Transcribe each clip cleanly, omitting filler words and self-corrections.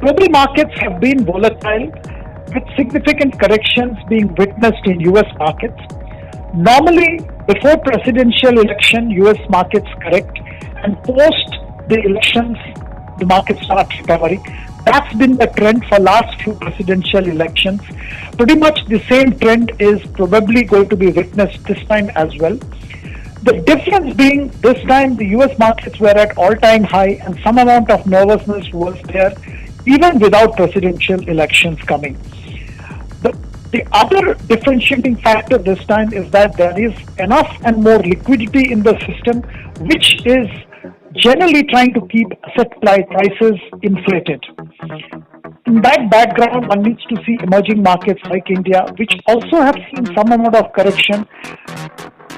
Global markets have been volatile, with significant corrections being witnessed in US markets. Normally, before presidential election, US markets correct, and post the elections, the markets start recovering. That's been the trend for last few presidential elections. Pretty much the same trend is probably going to be witnessed this time as well. The difference being this time the US markets were at all-time high and some amount of nervousness was there even without presidential elections coming. The other differentiating factor this time is that there is enough and more liquidity in the system, which is generally trying to keep asset prices inflated. In that background, one needs to see emerging markets like India, which also have seen some amount of correction,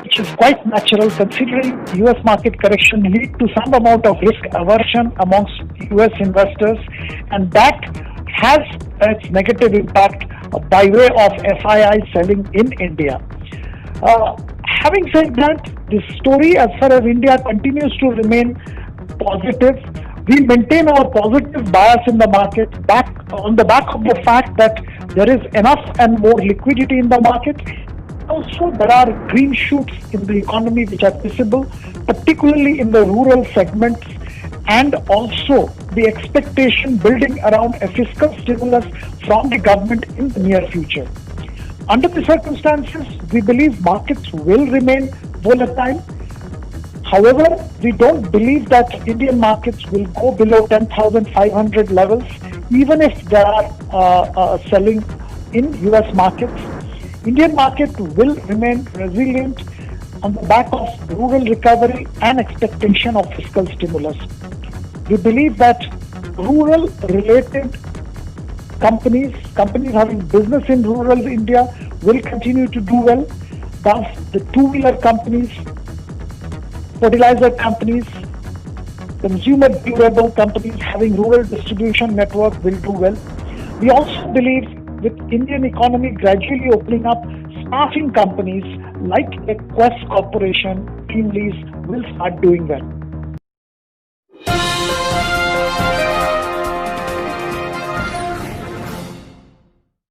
which is quite natural considering US market correction lead to some amount of risk aversion amongst US investors, and that has its negative impact by way of FII selling in India. Having said that, the story as far as India continues to remain positive. We maintain our positive bias in the market on the back of the fact that there is enough and more liquidity in the market. Also, there are green shoots in the economy which are visible, particularly in the rural segments, and also the expectation building around a fiscal stimulus from the government in the near future. Under the circumstances, we believe markets will remain volatile. However, we don't believe that Indian markets will go below 10,500 levels, even if there are selling in US markets. Indian market will remain resilient on the back of rural recovery and expectation of fiscal stimulus. We believe that rural-related companies having business in rural India will continue to do well. Thus, the two-wheeler companies, fertilizer companies, consumer durable companies having rural distribution network will do well. We also believe with Indian economy gradually opening up, staffing companies like Quess Corporation, TeamLease will start doing well.